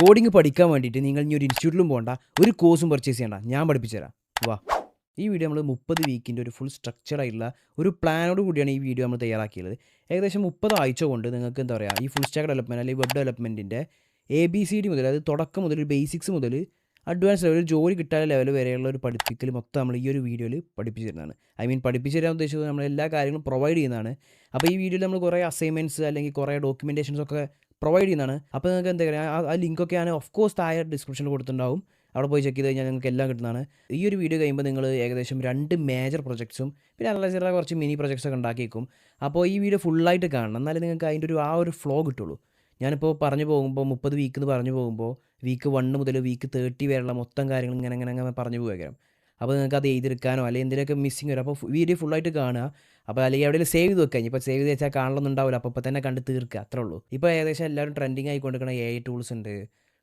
Coding പഠിക്കാൻ വേണ്ടിയിട്ട് നിങ്ങൾ ഇനി ഒരു ഇൻസ്റ്റിറ്റ്യൂട്ടിലും പോകണ്ട, ഒരു കോഴ്സും പർച്ചേസ് ചെയ്യണ്ട, ഞാൻ പഠിപ്പിച്ചു തരാം. വാ. ഈ വീഡിയോ നമ്മൾ 30 വീക്കിൻ്റെ ഒരു ഫുൾ സ്ട്രക്ചർഡ് ആയിട്ടുള്ള ഒരു പ്ലാനോട് കൂടിയാണ് ഈ വീഡിയോ നമ്മൾ തയ്യാറാക്കിയത്. ഏകദേശം 30 ആഴ്ച കൊണ്ട് നിങ്ങൾക്ക് എന്താ പറയുക, ഈ ഫുൾ സ്റ്റാക്ക് ഡെവലപ്മെൻറ്റ് അല്ലെങ്കിൽ വെബ് ഡെവലപ്മെൻറ്റിൻ്റെ ABCD മുതൽ, അതായത് തുടക്കം മുതൽ ബേസിക്സ് മുതൽ അഡ്വാൻസ് ലെവൽ, ജോലി കിട്ടാൻ ലെവൽ വരെയുള്ള ഒരു പഠിപ്പിക്കൽ മൊത്തം നമ്മൾ ഈ ഒരു വീഡിയോയിൽ പഠിപ്പിച്ചു തരുന്നതാണ്. പഠിപ്പിച്ചു തരാൻ ഉദ്ദേശിച്ചത് നമ്മൾ എല്ലാ കാര്യങ്ങളും പ്രൊവൈഡ് ചെയ്യുന്നതാണ്. അപ്പോൾ ഈ വീഡിയോയിൽ നമ്മൾ കുറേ അസൈൻമെൻറ്റ്സ് അല്ലെങ്കിൽ കുറേ ഡോക്യുമെൻറ്റേഷൻസ് ഒക്കെ പ്രൊവൈഡ് ചെയ്യുന്നതാണ്. അപ്പോൾ നിങ്ങൾക്ക് എന്താ പറയുക, ആ ലിങ്കൊക്കെ ഞാൻ ഓഫ് കോഴ്സ് താഴെ ഡിസ്ക്രിപ്ഷനിൽ കൊടുത്തിട്ടുണ്ടാവും. അവിടെ പോയി ചെക്ക് ചെയ്ത് കഴിഞ്ഞാൽ നിങ്ങൾക്ക് എല്ലാം കിട്ടുന്നതാണ്. ഈ ഒരു വീഡിയോ കഴിയുമ്പോൾ നിങ്ങൾ ഏകദേശം 2 മേജർ പ്രൊജക്ട്സും പിന്നെ നല്ല ചെറിയ കുറച്ച് മിനി പ്രൊജക്ട്സൊക്കെ ഉണ്ടാക്കിയേക്കും. അപ്പോൾ ഈ വീഡിയോ ഫുള്ളായിട്ട് കാണണം, എന്നാലേ നിങ്ങൾക്ക് അതിൻ്റെ ആ ഒരു ഫ്ലോ കിട്ടുള്ളൂ. ഞാനിപ്പോൾ പറഞ്ഞു പോകുമ്പോൾ 30 വീക്ക് എന്ന് പറഞ്ഞു പോകുമ്പോൾ വീക്ക് 1 മുതൽ വീക്ക് 30 വരെയുള്ള മൊത്തം കാര്യങ്ങൾ ഇങ്ങനെ പറഞ്ഞു പോയേക്കാം. അപ്പോൾ നിങ്ങൾക്ക് അത് എഴുതിയെടുക്കാനോ അല്ലെങ്കിൽ എന്തെങ്കിലുമൊക്കെ മിസ്സിങ് വരും. അപ്പോൾ വീഡിയോ ഫുള്ളായിട്ട് കാണുക. അപ്പോൾ അല്ലെങ്കിൽ എവിടെയെങ്കിലും സേവ് ചെയ്ത് വെക്കാം. ഇപ്പോൾ സേവ് ചെയ്ത് വെച്ചാൽ കാണലൊന്നും ഉണ്ടാവില്ല, അപ്പോൾ തന്നെ കണ്ട് തീർക്കുക, അത്രേ ഉള്ളൂ. ഇപ്പോൾ ഏകദേശം എല്ലാവരും ട്രെൻഡിങ് ആയിക്കൊണ്ടിരിക്കുന്ന AI ടൂൾസ് ഉണ്ട്.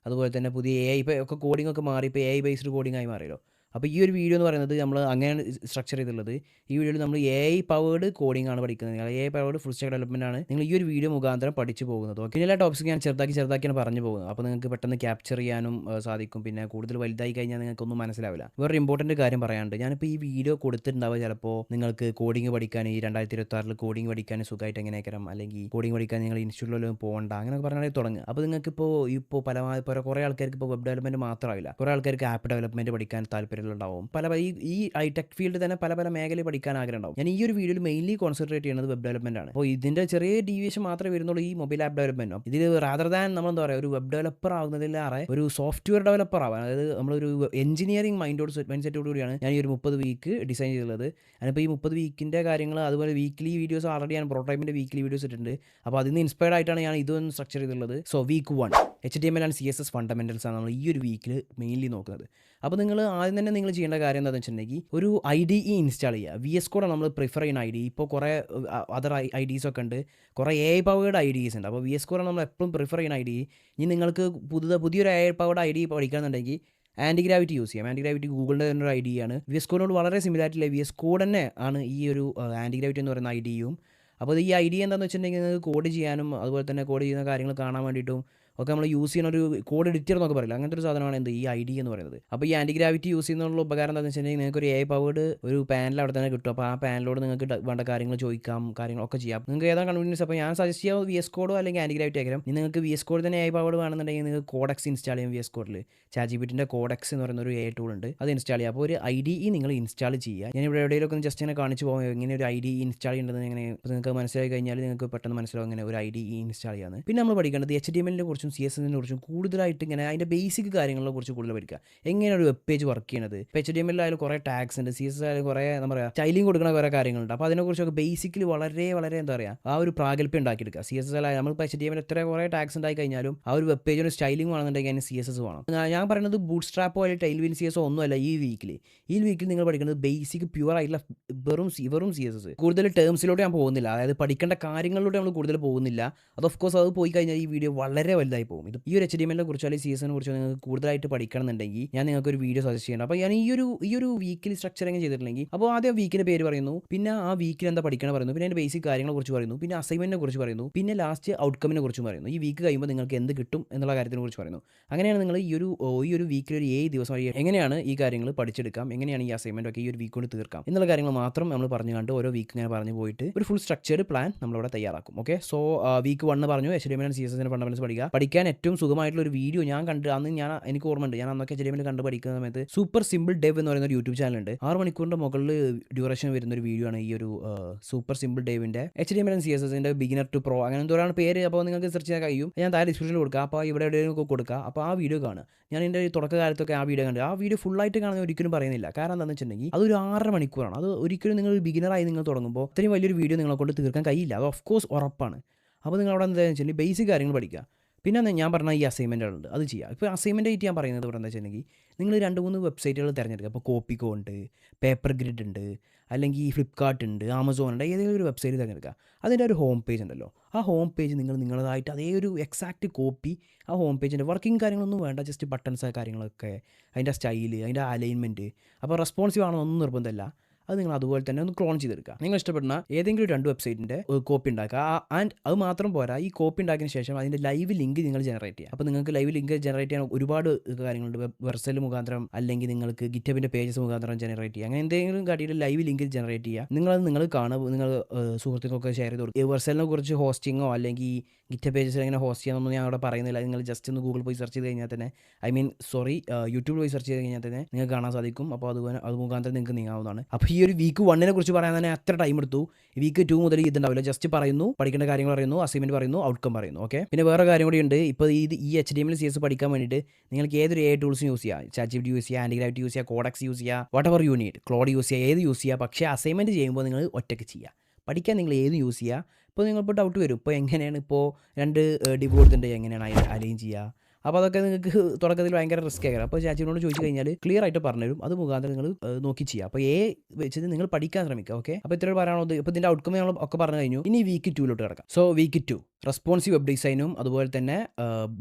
അതുപോലെ തന്നെ പുതിയ AI ഇപ്പോൾ ഒക്കെ കോഡിംഗ് ഒക്കെ മാറി, ഇപ്പോൾ AI ബേസ്ഡ് കോഡിംഗ് ആയി മാറിയല്ലോ. അപ്പോൾ ഈ ഒരു വീഡിയോ എന്ന് പറയുന്നത് നമ്മൾ അങ്ങനെയാണ് സ്ട്രക്ചർ ചെയ്തിട്ടുള്ളത്. ഈ വീഡിയോയിൽ നമ്മൾ AI പവേർഡ് കോഡിംഗ് ആണ് പഠിക്കുന്നത്. AI powered full stack development ആണ് നിങ്ങൾ ഈ ഒരു വീഡിയോ മുഖാന്തരം പഠിച്ചു പോകുന്നത്. ഓക്കെ, എല്ലാ ടോപ്പിക്സ് ഞാൻ ചെറുതാക്കിയാണ് പറഞ്ഞു പോകുന്നത്. അപ്പോൾ നിങ്ങൾക്ക് പെട്ടെന്ന് ക്യാപ്ചർ ചെയ്യാനും സാധിക്കും. പിന്നെ കൂടുതൽ വലുതായി കഴിഞ്ഞാൽ നിങ്ങൾക്കൊന്നും മനസ്സിലാവില്ല. വേറൊരു ഇമ്പോർട്ടൻറ്റ് കാര്യം പറയാനുണ്ട്. ഞാനിപ്പോൾ ഈ വീഡിയോ കൊടുത്തിട്ടുണ്ടാവുക ചിലപ്പോൾ നിങ്ങൾക്ക് കോഡിംഗ് പഠിക്കാൻ, ഈ 2026 കോഡിംഗ് പഠിക്കാൻ സുഖമായിട്ട് എങ്ങനെയൊക്കെ, അല്ലെങ്കിൽ കോഡിംഗ് പഠിക്കാൻ നിങ്ങൾ ഇൻസ്റ്റിറ്റ്യൂട്ടിലൊന്നും പോകണ്ട അങ്ങനെയൊക്കെ പറഞ്ഞാൽ തുടങ്ങുക. അപ്പോൾ നിങ്ങൾക്കിപ്പോൾ കുറേ ആൾക്കാർക്ക് ഇപ്പോൾ വെബ് ഡെവലപ്മെൻറ്റ് മാത്രമാവില്ല, കുറേ ആൾക്കാർക്ക് ആപ്പ് ഡെവലപ്മെൻറ്റ് പഠിക്കാൻ താല്പര്യം ഉണ്ടാവും. പല ഈ ടെക് ഫീൽഡ് തന്നെ പല മേഖല പഠിക്കാൻ ആഗ്രഹം ഉണ്ടാവും. ഞാൻ ഈ ഒരു വീഡിയോയിൽ മെയിൻലി കോൺസെൻട്രേറ്റ് ചെയ്യുന്നത് വെബ് ഡെവലപ്മെന്റ് ആണ്. അപ്പോൾ ഇതിന്റെ ചെറിയ ഡീവിയേഷൻ മാത്രമേ വരുന്നുള്ളൂ ഈ മൊബൈൽ ആപ്പ് ഡെവലപ്മെന്റും. ഇതിൽ റാദർ ദാൻ നമ്മൾ എന്താ പറയുക, ഒരു വെബ് ഡെവലപ്പർ ആവുന്നതിലേറെ ഒരു സോഫ്റ്റ്വെയർ ഡെവലപ്പർ ആവാൻ, അതായത് നമ്മളൊരു എഞ്ചിനീയറിംഗ് മൈൻഡ് സെറ്റോട് കൂടിയാണ് ഞാൻ ഈ ഒരു 30 വീക്ക് ഡിസൈൻ ചെയ്തിട്ടുള്ളത്. അതിപ്പോൾ ഈ 30 വീക്കിൻ്റെ കാര്യങ്ങൾ, അതുപോലെ വീക്ക്ലി വീഡിയോസ് ഓൾറെഡി ഞാൻ പ്രോട്ടോടൈപ്പിൻ്റെ വീക്ക്ലി വീഡിയോസ് ഇട്ടിട്ടുണ്ട്. അപ്പോൾ അതിൽ നിന്ന് ഇൻസ്പയർഡ് ആയിട്ടാണ് ഞാൻ ഇതൊന്ന് സ്ട്രക്ചർ ചെയ്തിട്ടുള്ളത്. So week 1 HTML and CSS fundamentals ആണ് നമ്മൾ ഈ ഒരു വീക്കിൽ മെയിൻലി നോക്കുന്നത്. അപ്പോൾ നിങ്ങൾ ആദ്യം തന്നെ നിങ്ങൾ ചെയ്യേണ്ട കാര്യം എന്താണെന്ന് വെച്ചിട്ടുണ്ടെങ്കിൽ ഒരു IDE ഇൻസ്റ്റാൾ ചെയ്യുക. VS Code നമ്മൾ പ്രിഫർ ചെയ്യുന്ന IDE. ഇപ്പോൾ കുറേ അതർ IDEs ഒക്കെ ഉണ്ട്, കുറേ AI പവേർഡ് IDEs ഉണ്ട്. അപ്പോൾ VS Code നമ്മൾ എപ്പോഴും പ്രിഫർ ചെയ്യുന്ന IDE. ഇനി നിങ്ങൾക്ക് പുതിയൊരു AI പവേർഡ് IDE പഠിക്കുകയാണെന്നുണ്ടെങ്കിൽ ആൻറ്റിഗ്രാവിറ്റി യൂസ് ചെയ്യാം. ആൻറ്റിഗ്രാവിറ്റി ഗൂഗിളിൻ്റെ തന്നെ ഒരു IDE ആണ്. VS Codeനോട് വളരെ സിമിലാരിറ്റില്ല. VS Code തന്നെ ആണ് ഈ ഒരു ആൻറ്റിഗ്രാവിറ്റി എന്ന് പറയുന്ന IDEയും. അപ്പോൾ ഈ IDE എന്താണെന്ന് വെച്ചിട്ടുണ്ടെങ്കിൽ നിങ്ങൾക്ക് കോഡ് ചെയ്യാനും അതുപോലെ തന്നെ കോഡ് ചെയ്യുന്ന കാര്യങ്ങൾ കാണാൻ വേണ്ടിയിട്ടും ഒക്കെ നമ്മൾ യൂസ് ചെയ്യുന്ന ഒരു കോഡ് എഡിറ്റർ എന്നൊക്കെ പറയില്ല, അങ്ങനത്തെ ഒരു സാധനമാണ് ഈ IDE എന്ന് പറയുന്നത്. അപ്പോൾ ഈ ആൻറ്റിഗ്രാവിറ്റി യൂസ് ചെയ്യുന്നതിനുള്ള ഉപകാരം എന്താണെന്ന് വെച്ചിട്ടുണ്ടെങ്കിൽ നിങ്ങൾക്ക് ഒരു AI പവേർഡ് ഒരു പാനൽ അവിടെ തന്നെ കിട്ടും. അപ്പോൾ ആ പാനലോട് നിങ്ങൾക്ക് വേണ്ട കാര്യങ്ങൾ ചോദിക്കാം, കാര്യങ്ങളൊക്കെ ചെയ്യാം. നിങ്ങൾക്ക് ഏതാണ് കൺവീനിയൻസ്. അപ്പോൾ ഞാൻ സജസ്റ്റ് ചെയ്യാം VS Code അല്ലെങ്കിൽ ആൻറ്റിഗ്രാവിറ്റി ആയിരിക്കും. നിങ്ങൾക്ക് VS Code തന്നെ AI പവേർഡ് വേണമെന്നുണ്ടെങ്കിൽ നിങ്ങൾക്ക് കോഡെക്സ് ഇൻസ്റ്റാൾ ചെയ്യാം. VS Codeൽ ChatGPTൻ്റെ കോഡെക്സ് എന്ന് പറയുന്ന ഒരു AI ടൂൾ ഉണ്ട്, അത് ഇൻസ്റ്റാൾ ചെയ്യുക. അപ്പോൾ ഒരു IDE നിങ്ങൾ ഇൻസ്റ്റാൾ ചെയ്യുക. ഞാൻ ഇവിടെ എവിടെയെങ്കിലും ജസ്റ്റ് ഇങ്ങനെ കാണിച്ച് പോകാം എങ്ങനെ ഒരു IDE ഇൻസ്റ്റാൾ ചെയ്യേണ്ടത്. എങ്ങനെ നിങ്ങൾക്ക് മനസ്സിലായി കഴിഞ്ഞാൽ നിങ്ങൾക്ക് പെട്ടെന്ന് മനസ്സിലാവും എങ്ങനെ ഒരു IDE ഇൻസ്റ്റാൾ ചെയ്യാമെന്ന്. പിന്നെ നമ്മൾ പഠിക്കേണ്ടത് HTMLനെ കുറിച്ചും CSSനെ കുറിച്ചും കൂടുതലായിട്ട് ഇങ്ങനെ അതിൻ്റെ ബേസിക് കാര്യങ്ങളെ കുറിച്ച് കൂടുതൽ പഠിക്കുക. എങ്ങനെ ഒരു വെബ് പേജ് വർക്ക് ചെയ്യണത്. ഇപ്പോൾ HTML ആയാലും കുറേ ടാഗ്സ് ഉണ്ട്, CSS ആയാലും കുറേ എന്താ പറയുക സ്റ്റൈലിംഗ് കൊടുക്കുന്ന കുറേ കാര്യങ്ങളുണ്ട്. അപ്പോൾ അതിനെക്കുറിച്ചൊക്കെ ബേസിക്കലി വളരെ എന്താ പറയുക ആ ഒരു പ്രാഗൽഭ്യം ഉണ്ടാക്കിയെടുക്കുക. CSS ആയാലും നമ്മളിപ്പോൾ HTML എത്ര കുറേ ടാഗ്സ് ഉണ്ടായി കഴിഞ്ഞാലും ആ ഒരു വെബ് പേജിന് സ്റ്റൈലിംഗ് വേണമെന്നുണ്ടെങ്കിൽ അതിന് CSS വേണം. ഞാൻ പറയുന്നത് ബൂട്ട് സ്ട്രാപ്പോ അല്ലെങ്കിൽ ടൈൽവിൻ CSS ഒന്നുമല്ല. ഈ വീക്കിൽ നിങ്ങൾ പഠിക്കുന്നത് ബേസിക് പ്യുവർ ആയിട്ടുള്ള വെറും CSS. കൂടുതൽ ടേംസിലോട്ട് ഞാൻ പോകുന്നില്ല, അതായത് പഠിക്കേണ്ട കാര്യങ്ങളിലൂടെ നമ്മൾ കൂടുതൽ പോകുന്നില്ല. അത് ഓഫ് കോഴ്സ് അത് പോയി കഴിഞ്ഞാൽ ഈ വീഡിയോ വളരെ വലുതായി പോകും. ഇത് ഈ ഒരു HTMLനെ കുറിച്ചോ അല്ലെങ്കിൽ CSSനെ കുറിച്ചോ നിങ്ങൾക്ക് കൂടുതലായിട്ട് പഠിക്കണമെന്നുണ്ടെങ്കിൽ ഞാൻ നിങ്ങൾക്ക് ഒരു വീഡിയോ സജസ്റ്റ് ചെയ്യണം. അപ്പോൾ ഞാൻ ഈ ഒരു വീക്കിൽ സ്ട്രക്ചറിങ് ചെയ്തിട്ടുണ്ടെങ്കിൽ അപ്പോൾ ആദ്യം വീക്കിൻ്റെ പേര് പറയുന്നു, പിന്നെ ആ വീക്കിൽ എന്താ പഠിക്കണം പറയുന്നു, പിന്നെ അതിൻ്റെ ബേസിക് കാര്യങ്ങളെ കുറിച്ച് പറയുന്നു, പിന്നെ അസൈൻമെൻറ്റിനെ കുറിച്ച് പറയുന്നു, പിന്നെ ലാസ്റ്റ് ഔട്ട്കമ്മിനെ കുറിച്ച് പറയുന്നു. ഈ വീക്ക് കഴിയുമ്പോൾ നിങ്ങൾക്ക് എന്ത് കിട്ടും എന്നുള്ള കാര്യത്തിനെ കുറിച്ച് പറയുന്നു. അങ്ങനെയാണ് നിങ്ങൾ ഈ ഒരു വീക്കിൽ ഒരു 7 ദിവസം എങ്ങനെയാണ് ഈ കാര്യങ്ങൾ പഠിച്ചെടുക്കാം, എങ്ങനെയാണ് ഈ അസൈൻമെൻറ്റ് ഒക്കെ ഈ ഒരു വീക്ക് കൊണ്ട് തീർക്കാം എന്നുള്ള കാര്യങ്ങൾ മാത്രം നമ്മൾ പറഞ്ഞു കണ്ട് ഓരോ വീക്ക് ഇങ്ങനെ പറഞ്ഞു പോയിട്ട് ഒരു ഫുൾ സ്ട്രക്ചർഡ് പ്ലാൻ നമ്മളിവിടെ തയ്യാറാക്കും. ഓക്കെ, സോ വീക്ക് 1 പറഞ്ഞു HTML ആൻഡ് CSSൻ്റെ ഫണ്ടമെന്റൽസ് പഠിക്കാൻ ഏറ്റവും സുഖമായിട്ടുള്ള ഒരു വീഡിയോ ഞാൻ കണ്ട് അന്ന് എനിക്ക് ഓർമ്മയുണ്ട്. ഞാൻ അന്നൊക്കെ HTML കണ്ട് പഠിക്കുന്ന സമയത്ത് സൂപ്പർ സിമ്പിൾ ഡെവ് എന്ന് പറയുന്ന ഒരു യൂട്യൂബ് ചാനലുണ്ട്. 6 മണിക്കൂറിൻ്റെ മുകളിൽ ഡ്യൂറേഷൻ വരുന്ന ഒരു വീഡിയോ ആണ് ഈ ഒരു സൂപ്പർ സിമ്പിൾ ഡെവിൻ്റെ HTML ആൻഡ് CSSൻ്റെ ബിഗിനർ ടു പ്രോ അങ്ങനെ എന്തോരാണ് പേര്. അപ്പോൾ നിങ്ങൾക്ക് സെർച്ച് ചെയ്യാൻ കഴിയും. ഞാൻ താഴെ ഡിസ്ക്രിപ്ഷനിൽ കൊടുക്കുക. അപ്പോൾ ഇവിടെ എവിടെയെങ്കിലും കൊടുക്കുക. അപ്പോൾ ആ വീഡിയോ കാണുക. ഞാൻ എൻ്റെ തുടക്കകാലത്തൊക്കെ ആ വീഡിയോ കണ്ട് ആ വീഡിയോ ഫുള്ളായിട്ട് കാണാൻ ഒരിക്കലും പറയുന്നില്ല. കാരണം എന്താണെന്ന് വെച്ചിട്ടുണ്ടെങ്കിൽ അതൊരു 6.5 മണിക്കൂറാണ്. അത് ഒരിക്കലും നിങ്ങൾ ബിഗിനറായി നിങ്ങൾ തുടങ്ങുമ്പോൾ ഇത്രയും വലിയൊരു വീഡിയോ നിങ്ങളെ കൊണ്ട് തീർക്കാൻ കഴിയില്ല. അത് ഓഫ് കോഴ്സ് ഉറപ്പാണ്. അപ്പോൾ നിങ്ങൾ അവിടെ എന്താണെന്ന് വെച്ചിട്ടുണ്ടെങ്കിൽ ബേസിക് കാര്യങ്ങൾ പഠിക്കുക. പിന്നെ ഞാൻ പറഞ്ഞ ഈ അസൈൻമെൻറ്റുകളുണ്ട്, അത് ചെയ്യുക. ഇപ്പോൾ അസൈൻമെൻ്റ് ആയിട്ട് ഞാൻ പറയുന്നത് ഇവിടെ എന്താ വെച്ചിട്ടുണ്ടെങ്കിൽ നിങ്ങൾ 2-3 വെബ്സൈറ്റുകൾ തിരഞ്ഞെടുക്കുക. ഇപ്പോൾ കോപ്പിക്കോ ഉണ്ട്, പേപ്പർ ഗ്രിഡ് ഉണ്ട്, അല്ലെങ്കിൽ ഫ്ലിപ്കാർട്ട് ഉണ്ട്, ആമസോൺ ഉണ്ട്. ഏതെങ്കിലും ഒരു വെബ്സൈറ്റ് തിരഞ്ഞെടുക്കുക. അതിൻ്റെ ഒരു ഹോം പേജ് ഉണ്ടല്ലോ, ആ ഹോം പേജ് നിങ്ങളതായിട്ട് അതേ ഒരു എക്സാക്റ്റ് കോപ്പി ആ ഹോം പേജിൻ്റെ വർക്കിംഗ് കാര്യങ്ങളൊന്നും വേണ്ട, ജസ്റ്റ് ബട്ടൺസ് കാര്യങ്ങളൊക്കെ, അതിൻ്റെ സ്റ്റൈല്, അതിൻ്റെ അലൈൻമെൻറ്റ്. അപ്പോൾ റെസ്പോൺസീവ് ആണെന്നൊന്നും നിർബന്ധമില്ല. അത് നിങ്ങൾ അതുപോലെ തന്നെ ഒന്ന് ക്ലോൺ ചെയ്തെടുക്കുക. നിങ്ങൾ ഇഷ്ടപ്പെടുന്ന ഏതെങ്കിലും 2 വെബ്സൈറ്റിൻ്റെ കോപ്പി ഉണ്ടാക്കുക. ആൻഡ് അത് മാത്രം പോരാ, ഈ കോപ്പി ഉണ്ടാക്കിയതിന് ശേഷം അതിൻ്റെ ലൈവ് ലിങ്ക് നിങ്ങൾ ജനറേറ്റ് ചെയ്യുക. അപ്പോൾ നിങ്ങൾക്ക് ലൈവ് ലിങ്ക് ജനറേറ്റ് ചെയ്യാൻ ഒരുപാട് കാര്യങ്ങളുണ്ട്. വെർസൽ മുഖാന്തരം അല്ലെങ്കിൽ നിങ്ങൾക്ക് ഗിറ്റബിൻ്റെ പേജസ് മുഖാന്തരം ജനറേറ്റ് ചെയ്യുക. അങ്ങനെ എന്തെങ്കിലും കാട്ടിയിട്ട് ലൈവ് ലിങ്ക് ജനറേറ്റ് ചെയ്യുക. നിങ്ങൾ കാണുക, നിങ്ങൾ സുഹൃത്തുക്കൾക്കൊക്കെ ഷെയർ ചെയ്ത് കൊടുക്കുക. വെർസലിനെ കുറിച്ച് ഹോസ്റ്റിങ്ങോ അല്ലെങ്കിൽ ഗിറ്റബ് പേജസിൽ എങ്ങനെ ഹോസ്റ്റ് ചെയ്യാമെന്നൊന്നും ഞാൻ അവിടെ പറയുന്നില്ല. നിങ്ങൾ ജസ്റ്റ് ഒന്ന് ഗൂഗിൾ പോയി സെർച്ച് ചെയ്ത് കഴിഞ്ഞാൽ തന്നെ യൂട്യൂബിൽ പോയി സെർച്ച് ചെയ്ത് കഴിഞ്ഞാൽ തന്നെ നിങ്ങൾക്ക് കാണാൻ സാധിക്കും. അപ്പോൾ അത് മുഖാന്തരം നിങ്ങൾക്ക് നീങ്ങാവുന്നതാണ്. അപ്പോൾ ഈ ഒരു വീക്ക് 1 കുറിച്ച് പറയാൻ തന്നെ അത്ര ടൈം എടുത്തു. വീക്ക് 2 മുതൽ ഇതുണ്ടാവില്ല. ജസ്റ്റ് പറയുന്നു, പഠിക്കേണ്ട കാര്യങ്ങൾ പറയുന്നു, അസൈൻമെൻറ്റ് പറയുന്നു, ഔട്ട്കം പറയുന്നു. ഓക്കെ, പിന്നെ വേറെ കാര്യം കൂടി ഉണ്ട്. ഇപ്പോൾ ഈ HTML CSS പഠിക്കാൻ വേണ്ടിയിട്ട് നിങ്ങൾക്ക് ഏതൊരു AI ടൂൾസും യൂസ് ചെയ്യാം. ChatGPT യൂസ് ചെയ്യുക, ആൻറ്റിഗ്രാഫിറ്റി യൂസ് ചെയ്യുക, കോഡക്സ് യൂസ് ചെയ്യുക, what ever you need, Claude use ചെയ്യുക, ഏത് യൂസ് ചെയ്യുക. പക്ഷേ അസൈൻമെൻറ്റ് ചെയ്യുമ്പോൾ നിങ്ങൾ ഒറ്റയ്ക്ക് ചെയ്യുക. പഠിക്കാൻ നിങ്ങൾ ഏത് യൂസ് ചെയ്യുക. ഇപ്പോൾ നിങ്ങളിപ്പോൾ ഡൗട്ട് വരും, ഇപ്പോൾ എങ്ങനെയാണ് ഇപ്പോൾ 2 ഡിവ് കൊടുത്തിട്ടുണ്ട്, എങ്ങനെയാണ് അലൈൻ ചെയ്യുക. അപ്പോൾ അതൊക്കെ നിങ്ങൾക്ക് തുടക്കത്തിൽ ഭയങ്കര റിസ്ക് ആയിരിക്കും. അപ്പോൾ ചാച്ചിനോട് ചോദിച്ചു കഴിഞ്ഞാൽ ക്ലിയർ ആയിട്ട് പറഞ്ഞുതരും. അത് മുഖാന്തരം നിങ്ങൾ നോക്കി ചെയ്യുക. അപ്പോൾ വെച്ചിട്ട് നിങ്ങൾ പഠിക്കാൻ ശ്രമിക്കുക. ഓക്കെ, അപ്പോൾ ഇത്രയും പറയാനുള്ളത്. ഇപ്പോൾ ഇതിൻ്റെ ഔട്ട്കം നമ്മൾ ഒക്കെ പറഞ്ഞു കഴിഞ്ഞു. ഇനി വീക്ക് 2 കിടക്കാം. സോ വീക്ക് 2 റെസ്പോൺസീവ് വെബ് ഡിസൈനും അതുപോലെ തന്നെ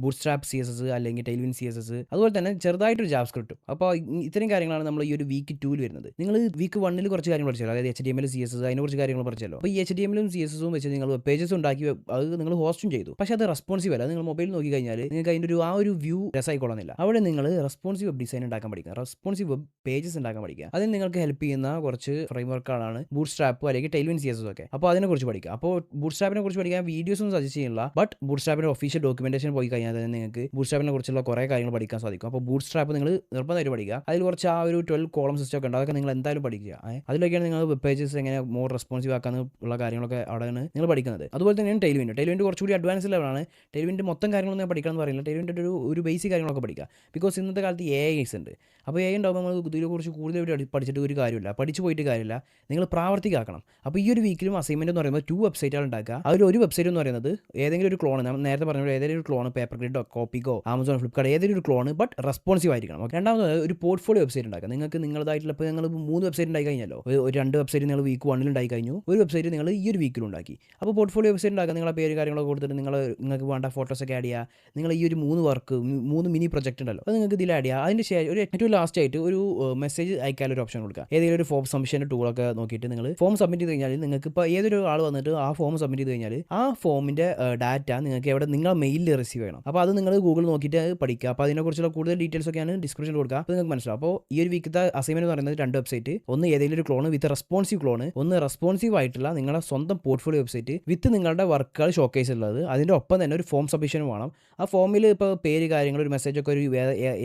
ബൂട്ട്സ്ട്രാപ്പ് CSS അല്ലെങ്കിൽ ടൈൽവിൻ CSS, അതുപോലെ തന്നെ ചെറുതായിട്ടൊരു ജാവാസ്ക്രിപ്റ്റും. അപ്പോൾ ഇത്രയും കാര്യങ്ങളാണ് നമ്മൾ ഈ ഒരു വീക്ക് 2 വരുന്നത്. നിങ്ങൾ വീക്ക് 1 കുറച്ച് കാര്യങ്ങൾ പഠിച്ചല്ലോ, അതായത് HTML CSS അതിനെ കുറച്ച് കാര്യങ്ങൾ പഠിച്ചല്ലോ. അപ്പോൾ ഈ HTML CSS വെച്ച് നിങ്ങൾ വെബ് പേജസ് ഉണ്ടാക്കി അത് നിങ്ങൾ ഹോസ്റ്റും ചെയ്തു. പക്ഷേ അത് റെസ്പോൺസീവ് അല്ല. നിങ്ങൾ മൊബൈൽ നോക്കി കഴിഞ്ഞാൽ നിങ്ങൾക്ക് അതിൻ്റെ ഒരു വ്യൂ രസമായിക്കൊള്ളുന്നില്ല. അവിടെ നിങ്ങൾ റെസ്പോൺസീവ് വെബ് ഡിസൈൻ ഉണ്ടാക്കാൻ പഠിക്കുക, റെസ്പോൺസീവ് വെബ് പേജസ് ഉണ്ടാക്കാൻ പഠിക്കുക. അതിന് നിങ്ങൾക്ക് ഹെൽപ്പ് ചെയ്യുന്ന കുറച്ച് ഫ്രെയിംവർക്കുകളാണ് ബൂട്ട്സ്ട്രാപ്പ് അല്ലെങ്കിൽ ടൈൽവിൻ CSS ഒക്കെ. അപ്പോൾ അതിനെക്കുറിച്ച് പഠിക്കുക. അപ്പോൾ ബൂട്ട്സ്ട്രാപ്പിനെ കുറിച്ച് പഠിക്കാൻ വീഡിയോസ് ഒന്നും സജസ്റ്റ് ചെയ്യുന്നില്ല. ബട്ട് ബൂട്ട്സ്ട്രാപ്പിൻ്റെ ഒഫീഷ്യൽ ഡോക്യുമെന്റേഷൻ പോയി കഴിഞ്ഞാൽ തന്നെ നിങ്ങൾക്ക് ബൂട്ട്സ്ട്രാപ്പിനെ കുറിച്ചുള്ള കുറേ കാര്യങ്ങൾ പഠിക്കാൻ സാധിക്കും. അപ്പോൾ ബൂട്ട്സ്ട്രാപ്പ് നിങ്ങൾ നിർബന്ധമായിട്ട് പഠിക്കുക. അതിൽ കുറച്ച് ഒരു 12 കോളം സിസ്റ്റം ഒക്കെ ഉണ്ട്. അതൊക്കെ നിങ്ങൾ എന്തായാലും പഠിക്കുക. അതിലൊക്കെയാണ് നിങ്ങൾ വെബ് പേജസ് എങ്ങനെ മോർ റെസ്പോൺസീവ് ആക്കാനുള്ള കാര്യങ്ങളൊക്കെ അവിടെയാണ് നിങ്ങൾ പഠിക്കുന്നത്. അതുപോലെ തന്നെയാണ് ടൈൽവിൻ്റെ കുറച്ചുകൂടി അഡ്വാൻസ് ലെവലാണ്. ടൈൽവിൻ്റെ മൊത്തം കാര്യങ്ങളൊന്നും ഞാൻ പഠിക്കണം എന്ന് പറയുന്നില്ല. ടൈൽവിൻ്റെ ഒരു ബേസിക് കാര്യങ്ങളൊക്കെ പഠിക്കുക. ബിക്കോസ് ഇന്നത്തെ കാലത്ത് AI ഉണ്ട്. അപ്പോൾ AI ഉണ്ടാകുമ്പോൾ നമ്മൾ ഇതിനെക്കുറിച്ച് കൂടുതലായിട്ട് പഠിച്ചിട്ട് ഒരു കാര്യമില്ല, പഠിച്ചു പോയിട്ട് കാര്യമില്ല. നിങ്ങൾ പ്രാവർത്തികമാക്കണം. അപ്പോൾ ഈ ഒരു വീക്കിലും അസൈൻമെൻറ്റ് എന്ന് പറയുമ്പോൾ 2 വെബ്സൈറ്റുകൾ ഉണ്ടാക്കുക. ഒരു വെബ്സൈറ്റ് എന്ന് പറയുന്നത് ഏതെങ്കിലും ഒരു ക്ലോൺ, ഞാൻ നേരത്തെ പറഞ്ഞ ഏതെങ്കിലും ഒരു ക്ലോൺ, പേപ്പർ ഗ്രിഡോ, കോപ്പിക്കോ, ആമസോൺ, ഫ്ലിപ്കാർട്ട്, ഏതെങ്കിലും ഒരു ക്ലോൺ ബട്ട് റെസ്പോൺസീവ് ആയിരിക്കണം. രണ്ടാമത് ഒരു പോർട്ട്ഫോളിയോ വെബ്സൈറ്റ് ഉണ്ടാക്കുക. നിങ്ങൾക്ക് നിങ്ങളതായിട്ടുള്ള, ഇപ്പോൾ നിങ്ങൾ 3 വെബ്സൈറ്റ് ഉണ്ടായി കഴിഞ്ഞല്ലോ, ഒരു 2 വെബ്സൈറ്റ് നിങ്ങൾ വീക്ക് 1 ഉണ്ടായി കഴിഞ്ഞു, ഒരു വെബ്സൈറ്റ് നിങ്ങൾ ഈ ഒരു വീക്കിലും ഉണ്ടാക്കി. അപ്പോൾ പോർട്ട്ഫോളിയോ വെബ്സൈറ്റ് ഉണ്ടാക്കുക. നിങ്ങളെ പേര് കാര്യങ്ങളൊക്കെ കൊടുത്തിട്ട് നിങ്ങൾക്ക് വേണ്ട ഫോട്ടോസൊക്കെ ആഡ് ചെയ്യുക. നിങ്ങൾ ഈ ഒരു 3 മിനി പ്രൊജക്റ്റ് ഉണ്ടല്ലോ, അത് നിങ്ങൾക്ക് ഇതിൽ ആഡ് ചെയ്യുക. അതിൻ്റെ ശേഷം ഏറ്റവും ലാസ്റ്റ് ആയിട്ട് ഒരു മെസ്സേജ് അയക്കാനൊരു ഓപ്ഷൻ കൊടുക്കുക. ഏതെങ്കിലും ഒരു ഫോം സബ്മിഷൻ്റെ ടൂളൊക്കെ നോക്കിയിട്ട് നിങ്ങൾ ഫോം സബ്മിറ്റ് ചെയ്ത് കഴിഞ്ഞാൽ നിങ്ങൾക്ക് ഇപ്പോൾ ഏതൊരു ആൾ വന്നിട്ട് ആ ഫോം സബ്മിറ്റ് ചെയ്ത് കഴിഞ്ഞാൽ ആ ഫോമിൻ്റെ ഡാറ്റ നിങ്ങൾക്ക് എവിടെ നിങ്ങളെ മെയിലിൽ റിസീവ് ചെയ്യണം. അപ്പോൾ അത് നിങ്ങൾ ഗൂഗിൾ നോക്കിയിട്ട് പഠിക്കുക. അപ്പോൾ അതിനെക്കുറിച്ചുള്ള കൂടുതൽ ഡീറ്റെയിൽസ് ഒക്കെയാണ് ഡിസ്ക്രിപ്ഷനിൽ കൊടുക്കുക. അപ്പോൾ നിങ്ങൾക്ക് മനസ്സിലാവും. അപ്പോൾ ഈ ഒരു വീക്കത്തെ അസൈൻമെൻറ്റ് എന്ന് പറയുന്നത് 2 വെബ്സൈറ്റ്, ഒന്ന് ഏതെങ്കിലും ഒരു ക്ലോൺ വിത്ത് റെസ്പോൺസീവ് ക്ലോൺ, ഒന്ന് റെസ്പോൺസീവ് ആയിട്ടുള്ള നിങ്ങളുടെ സ്വന്തം പോർട്ട്ഫോളിയോ വെബ്സൈറ്റ് വിത്ത് നിങ്ങളുടെ വർക്കുകൾ ഷോക്കേസ് ഉള്ളത്. അതിൻ്റെ ഒപ്പം തന്നെ ഒരു ഫോം സബ്മിഷനും വേണം. ആ ഫോമിൽ ഇപ്പോൾ പേര് കാര്യങ്ങൾ ഒരു മെസ്സേജ് ഒക്കെ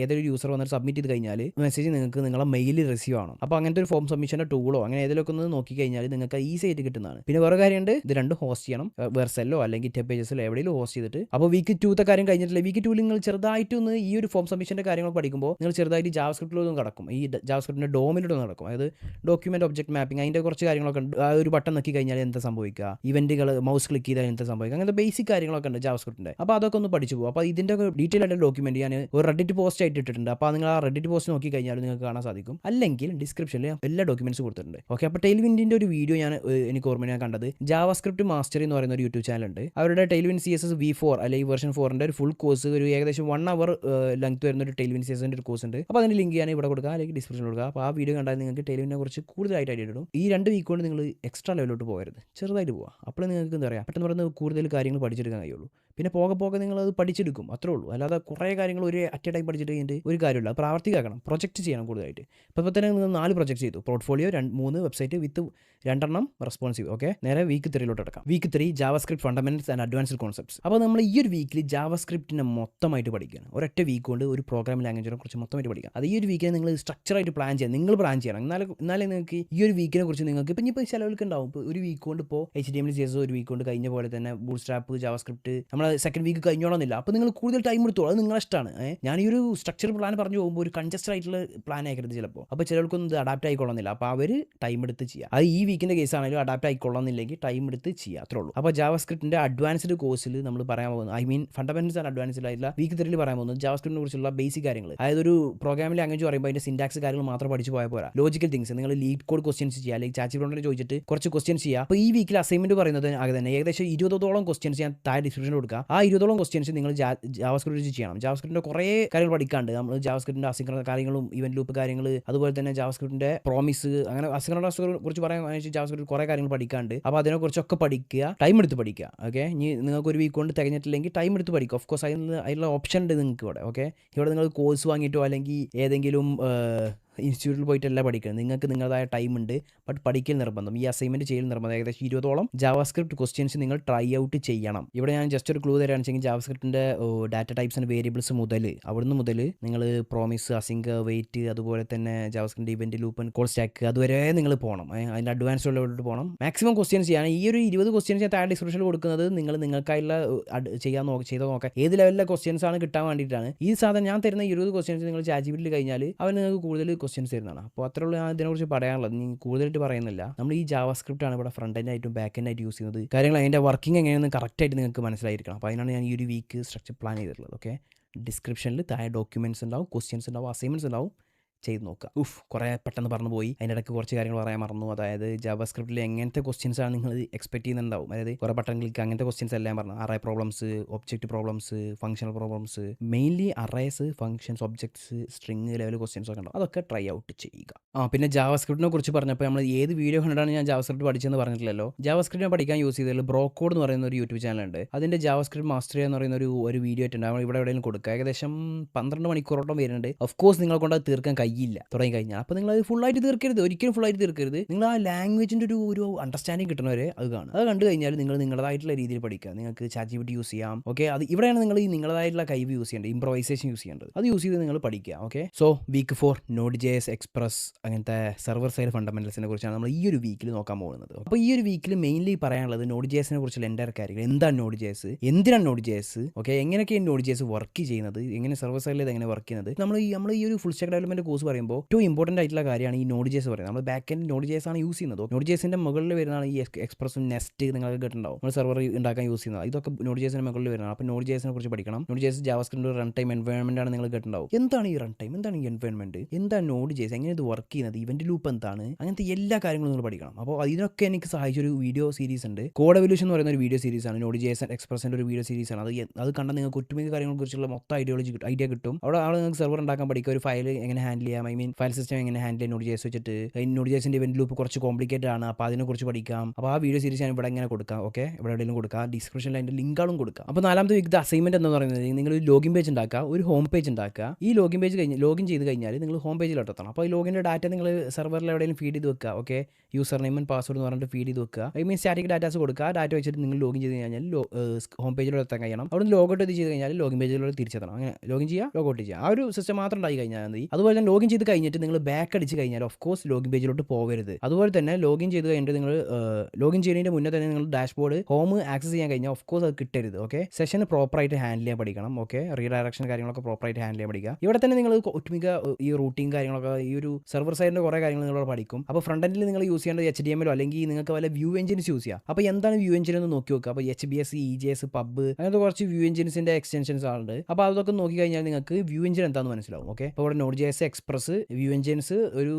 ഏതൊരു യൂസർ വന്നിട്ട് സബ്മിറ്റ് ചെയ്ത് കഴിഞ്ഞാൽ മെസ്സേജ് നിങ്ങൾക്ക് നിങ്ങളെ മെയിലിൽ റിസീവ് ആവണം. അപ്പോൾ അങ്ങനത്തെ ഒരു ഫോം സബ്മിഷൻ്റെ ടൂളോ അങ്ങനെ ഏതെങ്കിലുമൊക്കെ ഒന്ന് നോക്കി കഴിഞ്ഞാൽ നിങ്ങൾക്ക് ഈസി ആയിട്ട് കിട്ടുന്നതാണ്. പിന്നെ വേറെ കാര്യമുണ്ട്, ഇത് രണ്ടും ഹോസ്റ്റ് ചെയ്യണം. വെർസെല്ലോ അല്ലെങ്കിൽ ടെബ് പേജസിലോ എവിടെയെങ്കിലും ഹോസ്റ്റ് ചെയ്തിട്ട്. അപ്പോൾ വീക്ക് 2 കാര്യം കഴിഞ്ഞിട്ടില്ല. വീക്ക് 2 നിങ്ങൾ ചെറുതായിട്ടൊന്ന് ഈ ഒരു ഫോം സബ്മിഷൻ്റെ കാര്യങ്ങൾ പഠിക്കുമ്പോൾ നിങ്ങൾ ചെറുതായിട്ട് ജാവാസ്ക്രിപ്റ്റിലൊന്നും കിടക്കും. ഈ ജാവാസ്ക്രിപ്റ്റിൻ്റെ ഡോമിലൂടെ നടക്കും. അതായത് ഡോക്യുമെന്റ് ഒബ്ജക്ട് മാപ്പിംഗ്, അതിൻ്റെ കുറച്ച് കാര്യങ്ങളൊക്കെ ഉണ്ട്. ആ ഒരു ബട്ടൺ നോക്കി കഴിഞ്ഞാൽ എന്താ സംഭവിക്കുക, ഇവന്റുകൾ മൗസ് ക്ലിക്ക് ചെയ്താൽ എന്താ സംഭവിക്കുക, അങ്ങനത്തെ ബേസിക് കാര്യങ്ങളൊക്കെ ഉണ്ട് ജാവാസ്ക്രിപ്റ്റിൻ്റെ. അപ്പോൾ അതൊക്കെ ഒന്ന് പഠിച്ചു പോകും. അപ്പോൾ ഇതിൻ്റെ ഡീറ്റെയിൽ ആയിട്ട് ഡോക്യുമെന്റ് ഞാൻ ഒരു റെഡിറ്റ് പോസ്റ്റ് ആയിട്ട് ഇട്ടിട്ടുണ്ട്. അപ്പോൾ നിങ്ങൾ ആ റെഡിറ്റ് പോസ്റ്റ് നോക്കി കഴിഞ്ഞാൽ നിങ്ങൾക്ക് കാണാൻ സാധിക്കും. അല്ലെങ്കിൽ ഡിസ്ക്രിപ്ഷനിൽ എല്ലാ ഡോക്യുമെന്റ്സ് കൊടുത്തിട്ടുണ്ട്. ഓക്കെ, അപ്പോൾ ടൈൽവിൻ്റെ ഒരു വീഡിയോ എനിക്ക് ഓർമ്മ ഞാൻ കണ്ടത് ജാവാസ്ക്രിപ്റ്റ് മാസ്റ്ററി എന്ന് പറയുന്ന ഒരു യൂട്യൂബ് ചാനൽ ഉണ്ട്. അവരുടെ ടൈൽവിൻ CSS V4 അല്ലെങ്കിൽ വേർഷൻ 4ൻ്റെ ഒരു ഫുൾ കോഴ്സ്, ഒരു ഏകദേശം 1 hour ലെങ്ത് വരുന്ന ഒരു ടൈൽവിൻ CSSൻ്റെ ഒരു കോഴ്സ് ഉണ്ട്. അപ്പോൾ അതിൻ്റെ ലിങ്ക് ഞാൻ ഇവിടെ കൊടുക്കുക അല്ലെങ്കിൽ ഡിസ്ക്രിപ്ഷനിൽ കൊടുക്കുക. അപ്പോൾ ആ വീഡിയോ കണ്ടാൽ നിങ്ങൾക്ക് ടൈൽവിനെ കുറിച്ച് കൂടുതലായിട്ട് ഐഡിയ കിട്ടും. ഈ 2 വീക്ക് കൊണ്ട് നിങ്ങൾ എക്സ്ട്രാ ലെവലിലോട്ട് പോകരുത്, ചെറുതായിട്ട് പോവുക. അപ്പോൾ നിങ്ങൾക്ക് എന്താ പറയുക, പെട്ടെന്ന് പറഞ്ഞ് കൂടുതൽ കാര്യങ്ങൾ പഠിച്ചെടുക്കാൻ കഴിയുള്ളൂ. പിന്നെ പോകെ നിങ്ങളത് പഠിച്ചെടുക്കും, അത്രേ ഉള്ളൂ. അല്ലാതെ കുറേ കാര്യങ്ങൾ ഒരു ടൈം പഠിച്ചിട്ട് കഴിഞ്ഞിട്ട് ഒരു കാര്യമില്ല. പ്രാവർത്തികമാക്കണം, പ്രൊജക്റ്റ് ചെയ്യണം കൂടുതലായിട്ട്. ഇപ്പോൾ തന്നെ നിങ്ങൾ 4 പ്രൊജക്റ്റ് ചെയ്തു. Portfolio 3 website with 2 responsive. Okay, നേരെ വീക്ക് 3 എടുക്കാം. Week 3 JavaScript fundamentals and advanced concepts. അപ്പോൾ നമ്മൾ ഈ ഒരു വീക്കിൽ ജാവാസ്ക്രിപ്റ്റിനെ മൊത്തമായിട്ട് പഠിക്കുകയാണ്. ഒരൊറ്റ വീക്ക് കൊണ്ട് ഒരു പ്രോഗ്രാമിംഗ് ലാംഗ്വേജിനെ കുറിച്ച് മൊത്തമായിട്ട് പഠിക്കാം. അത് ഈ ഒരു വീക്കിൽ നിങ്ങൾ സ്ട്രക്ചറായിട്ട് പ്ലാൻ ചെയ്യണം. നിങ്ങൾ പ്ലാൻ ചെയ്യണം. എന്നാലേ നിങ്ങൾക്ക് ഈ ഒരു വീക്കിനെ കുറിച്ച് നിങ്ങൾക്ക് ഇപ്പോൾ ചിലവർക്ക് ഉണ്ടാവും. ഇപ്പോൾ ഒരു വീക്ക് കൊണ്ട് ഇപ്പോൾ HTML CSS ഒരു വീക്ക് കൊണ്ട് കഴിഞ്ഞ പോലെ തന്നെ ബൂട്ട്സ്ട്രാപ്പ് ജാവാസ്ക്രിപ്റ്റ് നമ്മൾ സെക്കൻഡ് വീക്ക് കഴിഞ്ഞോണമെന്നില്ല. അപ്പോൾ നിങ്ങൾ കൂടുതൽ ടൈം എടുത്തോളൂ, അത് നിങ്ങളുടെ ഇഷ്ടമാണ്. ഞാൻ ഈ ഒരു സ്ട്രക്ചർ പ്ലാൻ പറഞ്ഞു പോകുമ്പോൾ ഒരു കൺജസ്റ്റഡ് ആയിട്ടുള്ള പ്ലാൻ ആക്കരുത് ചിലപ്പോൾ. അപ്പോൾ ചിലർക്കൊന്നും ഇത് അഡാപ്റ്റ് ആയിക്കൊള്ളുന്നില്ല. അപ്പോൾ അവർ ടൈം എടുത്ത് ചെയ്യുക. അത് ഈ വീക്കിൻ്റെ കേസ് ആണെങ്കിലും അഡാപ്റ്റ് ആയിക്കൊള്ളുന്നില്ലെങ്കിൽ ടൈം എടുത്ത് ചെയ്യുക, അത്രേ ഉള്ളൂ. അപ്പോൾ ജാവാസ്ക്രിപ്റ്റിൻ്റെ അഡ്വാൻസ്ഡ് കോഴ്സിൽ നമ്മൾ പറയാൻ പോകുന്നത് ഫണ്ടമെന്റൽസ് ആൻഡ് അഡ്വാൻസ്ഡ് ആയിട്ടുള്ള വീക്ക് 3 പറയാൻ പോകുന്നത് ജാവാസ്ക്രിപ്റ്റിനെ കുറിച്ചുള്ള ബേസിക് കാര്യങ്ങൾ. അതായത് ഒരു പ്രോഗ്രാമിംഗ് ലാംഗ്വേജ് പറയുമ്പോൾ അതിൻ്റെ സിൻടാക്സ് കാര്യങ്ങൾ മാത്രം പഠിച്ചു പോയാൽ പോരാ. ലോജിക്കൽ തിങ്സ്, നിങ്ങൾ ലീഡ് കോഡ് ക്വസ്റ്റ്യൻസ് ചെയ്യുക, അല്ലെങ്കിൽ ചാച്ചിബ്രോണ്ടിനെ ചോദിച്ചിട്ട് കുറച്ച് ക്വസ്റ്റ്യൻസ് ചെയ്യുക. അപ്പോൾ ഈ വീക്കിൽ അസൈൻമെന്റ് പറയുന്നത് അങ്ങനെ തന്നെ ഏകദേശം 20ഓളം ക്വസ്റ്റ്യൻസ് ഞാൻ താഴെ ഡിസ്ക്രിപ്ഷനിൽ കൊടുക്കുക. കൊടുക്കുക. ആ 20ഓളം ക്വസ്റ്റ്യൻസ് നിങ്ങൾ ജാവാസ്ക്രിപ്റ്റ് വെച്ച് ചെയ്യണം. ജാവാസ്ക്രിപ്റ്റിൻ്റെ കുറേ കാര്യങ്ങൾ പഠിക്കാണ്ട്. നമ്മൾ ജാവാസ്ക്രിപ്റ്റിൻ്റെ അസിൻക്രണസ് കാര്യങ്ങളും ഇവന്റ് ലൂപ്പ് കാര്യങ്ങൾ, അതുപോലെ തന്നെ ജാവാസ്ക്രിപ്റ്റിൻ്റെ പ്രോമിസ്, അങ്ങനെ അസിൻക്രണസ് കുറിച്ച് പറയാൻ ജാവാസ്ക്രിപ്റ്റ് കുറേ കാര്യങ്ങൾ പഠിക്കാണ്ട്. അപ്പോൾ അതിനെക്കുറിച്ചൊക്കെ പഠിക്കുക, ടൈം എടുത്ത് പഠിക്കുക. ഓക്കെ, ഇനി നിങ്ങൾക്ക് ഒരു വീക്ക് കൊണ്ട് തികഞ്ഞിട്ടില്ലെങ്കിൽ ടൈം എടുത്ത് പഠിക്കുക. ഓഫ് കോഴ്സ് അതിനുള്ള ഓപ്ഷൻ ഉണ്ട് നിങ്ങൾക്ക് ഇവിടെ. ഓക്കെ, ഇവിടെ നിങ്ങൾ കോഴ്സ് വാങ്ങിയിട്ടോ അല്ലെങ്കിൽ ഏതെങ്കിലും ഇൻസ്റ്റിറ്റ്യൂട്ടിൽ പോയിട്ടല്ല പഠിക്കുന്നത്. നിങ്ങൾക്ക് നിങ്ങളുടേതായ ടൈം ഉണ്ട്, ബട്ട് പഠിക്കൽ നിർബന്ധം. ഈ അസൈൻമെൻറ്റ് ചെയ്യൽ നിർബന്ധം. ഏകദേശം 20ഓളം ജാവാസ്ക്രിപ്റ്റ് ക്വസ്റ്റ്യൻസ് നിങ്ങൾ ട്രൈ ഔട്ട് ചെയ്യണം. ഇവിടെ ഞാൻ ജസ്റ്റ് ഒരു ക്ലൂ തരാണെന്ന് വെച്ചെങ്കിൽ ജാവാസ്ക്രിപ്റ്റിൻ്റെ ഡാറ്റ ടൈപ്സ് ആൻഡ് വേരിയബിൾസ് മുതൽ നിങ്ങൾ പ്രോമിസ്, അസിങ്ക്, വെയിറ്റ്, അതുപോലെ തന്നെ JavaScript event loop, call stack, അതുവരെ നിങ്ങൾ പോകണം. അതിൻ്റെ അഡ്വാൻസ് ലെവലിലോട്ട് പോകണം. മാക്സിമം ക്വസ്റ്റ്യൻസ് ചെയ്യണം. ഈ ഒരു 20 ക്വസ്റ്റ്യൻസ് ഞാൻ താഴെ ഡിസ്ക്രിപ്ഷനിൽ കൊടുക്കുന്നത് നിങ്ങൾക്കായുള്ള ചെയ്ത് നോക്കാം ഏത് ലെവലിലെ ക്വസ്റ്റ്യൻസ് ആണ് കിട്ടാൻ വേണ്ടിയിട്ടാണ്. ഈ സാധനം ഞാൻ തരുന്ന 20 ക്വസ്റ്റ്യൻസ് നിങ്ങൾ ChatGPT കഴിഞ്ഞാൽ അവർ നിങ്ങൾക്ക് കൂടുതൽ ക്വസ്റ്റ്യൻസ് തരുന്നതാണ്. അപ്പോൾ അത്രയുള്ള ഞാൻ ഇതിനെക്കുറിച്ച് പറയാനുള്ളത്. നീ കൂടുതലായിട്ട് പറയുന്നില്ല. നമ്മൾ ഈ ജാവാസ്ക്രിപ്റ്റ് ആണ് ഇവിടെ ഫ്രണ്ട് എൻഡ് ആയിട്ടും ബാക്ക് എൻഡ് ആയിട്ട് യൂസ് ചെയ്യുന്നത്. കാര്യങ്ങൾ അതിൻ്റെ വർക്കിംഗ് എങ്ങനെയാണെന്ന് കറക്റ്റായിട്ട് നിങ്ങൾക്ക് മനസ്സിലായിരിക്കണം. അപ്പോൾ അതിനാണ് ഞാൻ ഈ ഒരു വീക്ക് സ്ട്രക്ചർ പ്ലാൻ ചെയ്തിട്ടുള്ളത്. ഓക്കെ, ഡിസ്ക്രിപ്ഷനിൽ താഴെ ഡോക്യുമെൻറ്റ്സ് ഉണ്ടാവും, ക്വസ്റ്റ്യൻസ് ഉണ്ടാവും, അസൈൻമെൻറ്റ്സ് ഉണ്ടാവും. ചെയ്ത് നോക്കുക. കുറേ പെട്ടെന്ന് പറഞ്ഞു പോയി. അതിൻ്റെ ഇടയ്ക്ക് കുറച്ച് കാര്യങ്ങൾ പറയാൻ മറന്നു. അതായത് ജാവാസ്ക്രിപ്റ്റിൽ എങ്ങനത്തെ ക്വസ്റ്റ്യൻസ് ആണ് നിങ്ങൾ എക്സ്പെക്ട് ചെയ്യുന്നുണ്ടാവും. അതായത് കുറേ ബട്ടൺ ക്ലിക്ക് അങ്ങനത്തെ ക്വസ്റ്റ്യൻസ് എല്ലാം പറഞ്ഞു. Array problems, object problems, functional problems, mainly arrays, functions, objects, string level questions ഒക്കെ ഉണ്ടാവും. അതൊക്കെ ട്രൈ ഔട്ട് ചെയ്യുക. പിന്നെ ജാവാസ്ക്രിപ്റ്റിനെ കുറിച്ച് പറഞ്ഞപ്പോൾ നമ്മൾ ഏത് വീഡിയോ കണ്ടാണ് ഞാൻ ജാവാസ്ക്രിപ്റ്റ് പഠിച്ചെന്ന് പറഞ്ഞിട്ടില്ലല്ലോ. ജാവാസ്ക്രിപ്റ്റിനെ പഠിക്കാൻ യൂസ് ചെയ്തതിൽ ബ്രോക്കോഡ് എന്ന് പറയുന്ന ഒരു യൂട്യൂബ് ചാനലുണ്ട്. അതിൻ്റെ ജാവാസ്ക്രിപ്റ്റ് മാസ്റ്ററി എന്ന് പറയുന്ന ഒരു വീഡിയോ ആയിട്ടുണ്ട്. നമ്മൾ ഇവിടെ എവിടെയെങ്കിലും കൊടുക്കുക. ഏകദേശം 12 മണിക്കൂറോളം വരുന്നുണ്ട്. ഓഫ് കോഴ്സ് നിങ്ങളെ കൊണ്ട് അത് തീർക്കാൻ കഴിയില്ല തുടങ്ങി കഴിഞ്ഞാൽ. അപ്പോൾ നിങ്ങൾ അത് ഫുള്ളായിട്ട് തീർക്കരുത്, ഒരിക്കലും ഫുള്ളായിട്ട് തീർക്കരുത്. നിങ്ങൾ ആ ലാംഗ്വേജിൻ്റെ ഒരു അണ്ടർസ്റ്റാൻഡിങ് കിട്ടുന്നവരെ അത് കാണും. അത് കണ്ടു കഴിഞ്ഞാൽ നിങ്ങൾ നിങ്ങളുടേതായിട്ടുള്ള രീതിയിൽ പഠിക്കുക. നിങ്ങൾക്ക് ChatGPT യൂസ് ചെയ്യാം. ഓക്കെ, അത് ഇവിടെയാണ് നിങ്ങൾ ഈ നിങ്ങളുടേതായിട്ടുള്ള കഴിവ് യൂസ് ചെയ്യേണ്ടത്, ഇംപ്രൊവൈസേഷൻ യൂസ് ചെയ്യേണ്ടത്. അത് യൂസ് ചെയ്ത് നിങ്ങൾ പഠിക്കുക. Okay, so week 4 Node.js, express, അങ്ങനത്തെ സെർവർ സൈഡ് ഫണ്ടമെന്റൽസിനെ കുറിച്ചാണ് നമ്മൾ ഈ ഒരു വീക്കിൽ നോക്കാൻ പോകുന്നത്. അപ്പോൾ ഈ ഒരു വീക്കിൽ മെയിൻലി പറയാനുള്ളത് Node.jsനെ കുറിച്ചുള്ള എൻ്റെ കാര്യങ്ങൾ. എന്താണ് Node.js, എന്തിനാണ് Node.js, ഓക്കെ, എങ്ങനെയൊക്കെയാണ് Node.js വർക്ക് ചെയ്യുന്നത്, എങ്ങനെ സെർവർ സൈഡിൽ ഇത് എങ്ങനെ വർക്ക് ചെയ്യുന്നത്. നമ്മൾ ഈ ഒരു ഫുൾ സ്റ്റാക്ക് ഡെവലപ്മെന്റ് കോഴ്സ് പറയുമ്പോൾ ഏറ്റവും ഇമ്പോർട്ടൻ്റ് ആയിട്ടുള്ള കാര്യമാണ് ഈ Node.js പറയുന്നത്. നമ്മൾ ബാക്ക് എൻഡ് Node.js ആണ് യൂസ് ചെയ്യുന്നത്. Node.jsന്റെ മുകളിൽ വരുന്നതാണ് ഈ എക്സ്പ്രസും നെസ്റ്റ് നിങ്ങൾക്ക് കേട്ടിട്ടുണ്ടാവും. നമ്മൾ സെർവർ ഉണ്ടാക്കാൻ യൂസ് ചെയ്യുന്നത്. ഇതൊക്കെ Node.jsന്റെ മുകളിൽ വരുന്നതാണ്. അപ്പോൾ Node.jsനെ കുറിച്ച് പഠിക്കണം. Node.js JavaScript run time environment ആണ് നിങ്ങൾ കേട്ടിട്ടുണ്ടാവും. എന്താണ് ഈ റൺ ടൈം, എന്താണ് ഈ എൻവയോൺമെന്റ്, എന്താണ് Node.js, എങ്ങനെ ഇത് വർക്ക് ചെയ്യുന്നത്, ഇവന്റ് ലൂപ്പ് എന്താണ്, അങ്ങനത്തെ എല്ലാ കാര്യങ്ങളും നിങ്ങൾ പഠിക്കണം. അപ്പോൾ ഇതിനൊക്കെ എനിക്ക് സഹായിച്ച ഒരു വീഡിയോ സീരീസ് ഉണ്ട്. കോഡ് എവല്യൂഷൻ എന്ന് പറയുന്ന ഒരു വീഡിയോ സീരീസ് ആണ്. Node.js എക്സ്പ്രസിന്റെ ഒരു വീഡിയോ സീരീസ് ആണ്. അത് കണ്ടാൽ നിങ്ങൾക്ക് ഒട്ടുമിക്ക കാര്യങ്ങളെ കുറിച്ചുള്ള മൊത്തം ഐഡിയ കിട്ടും. അവിടെ നിങ്ങൾക്ക് സെർവർ ഉണ്ടാക്കാൻ പഠിക്കുക, ഒരു ഫയൽ എങ്ങനെ ഹാൻഡിൽ ചെയ്യാം, ഫയൽ സിസ്റ്റം എങ്ങനെ ഹാൻഡിൽ ചെയ്യാം Node.js വെച്ചിട്ട്. Node.jsന്റെ ഇവന്റ് ലൂപ്പ് കുറച്ച് കോംപ്ലിക്കേറ്റഡ് ആണ്. അപ്പോൾ അതിനെക്കുറിച്ച് പഠിക്കാം. അപ്പോൾ ആ വീഡിയോ സീരീസ് ഞാൻ ഇവിടെ എങ്ങനെ കൊടുക്കാം. ഓക്കെ, ഇവിടെ എവിടെയെങ്കിലും കൊടുക്കാം, ഡിസ്ക്രിപ്ഷനിൽ അതിൻ്റെ ലിങ്കുകളും കൊടുക്കാം. അപ്പോൾ 4ാമത്തെ വീക്ക് അസൈൻമെന്റ് എന്ന് പറയുന്നത് നിങ്ങൾ ഒരു ലോഗിൻ പേജ് ഉണ്ടാക്കുക, ഒരു ഹോം പേജ് ഉണ്ടാക്കുക. ഈ ലോഗിൻ ചെയ്ത് കഴിഞ്ഞാൽ നിങ്ങൾ ഹോം പേജിലോട്ട് എത്തണം. അപ്പോൾ ഈ ലോഗിൻ്റെ ഡാറ്റ നിങ്ങൾ സെർവറിൽ എവിടെയെങ്കിലും ഫീഡ് ചെയ്ത് വെക്കുക. Okay, user name and password എന്ന് പറഞ്ഞിട്ട് ഫീഡ് ചെയ്ത് വെക്കുക. സ്റ്റാറ്റിക് ഡാറ്റാസ് കൊടുക്കുക. ഡാറ്റ വെച്ചിട്ട് നിങ്ങൾ ലോഗിൻ ചെയ്ത് കഴിഞ്ഞാൽ ഹോം പേജിലോട്ട് എത്താൻ കഴിയണം. അവിടെ നിന്ന് ലോഗൗട്ട് ചെയ്ത് കഴിഞ്ഞാൽ ലോഗിൻ പേജിലോട്ട് തിരിച്ചെത്തണം. അങ്ങനെ ലോഗിൻ ചെയ്യുക, ലോഗൗട്ട് ചെയ്യുക. ആ ഒരു സിസ്റ്റം മാത്രം ഉണ്ടായി കഴിഞ്ഞാൽ മതി. അതുപോലെ തന്നെ ലോഗിൻ ചെയ്ത് കഴിഞ്ഞിട്ട് നിങ്ങൾ ബാക്ക് അടിച്ച് കഴിഞ്ഞാൽ ഓഫ് കോഴ്സ് ലോഗിൻ പേജിലോട്ട് പോകരുത്. അതുപോലെ തന്നെ ലോഗിൻ ചെയ്ത് കഴിഞ്ഞിട്ട് നിങ്ങൾ ലോഗിൻ ചെയ്യുന്നതിൻ്റെ മുന്നേ തന്നെ നിങ്ങൾ ഡാഷ്ബോർഡ് ഹോം ആക്സസ് ചെയ്യാൻ കഴിഞ്ഞാൽ ഓഫ് കോഴ്സ് അത് കിട്ടരുത്. ഓക്കെ, സെഷൻ പ്രോപ്പറായിട്ട് ഹാൻഡിൽ ചെയ്യാൻ പഠിക്കണം. ഓക്കെ, റീഡയറക്ഷൻ കാര്യങ്ങളൊക്കെ പ്രോപ്പറായിട്ട് ഹാൻഡിൽ ചെയ്യാൻ പഠിക്കുക. ഇവിടെ തന്നെ നിങ്ങൾ ഒട്ടുമിക്ക ഈ റൂട്ടിങ് കാര്യങ്ങളൊക്കെ ഈ ഒരു സെർവർ സൈഡിൻ്റെ കുറേ കാര്യങ്ങൾ നിങ്ങൾ പഠിക്കും. അപ്പോൾ ഫ്രണ്ട് എൻഡിൽ നിങ്ങൾ യൂസ് ചെയ്യേണ്ടത് HTML അല്ലെങ്കിൽ നിങ്ങൾക്ക് വല്ല വ്യൂ എഞ്ചിൻസ് യൂസ് ചെയ്യാം. അപ്പോൾ എന്താണ് വ്യൂ എഞ്ചിൻ എന്ന് നോക്കി നോക്കുക. അപ്പോൾ HBS, EJS, PUB അങ്ങനത്തെ കുറച്ച് വ്യൂ എഞ്ചിൻസിൻ്റെ എക്സ്റ്റൻഷൻസ് ആണ്. അപ്പോൾ അതൊക്കെ നോക്കി കഴിഞ്ഞാൽ നിങ്ങൾക്ക് വ്യൂ എഞ്ചിൻ എന്താണെന്ന് മനസ്സിലാവും. ഓക്കെ, അപ്പോൾ ഇവിടെ Node.js, എക്സ്പ്രസ്, വ്യൂ എഞ്ചിൻസ് ഒരു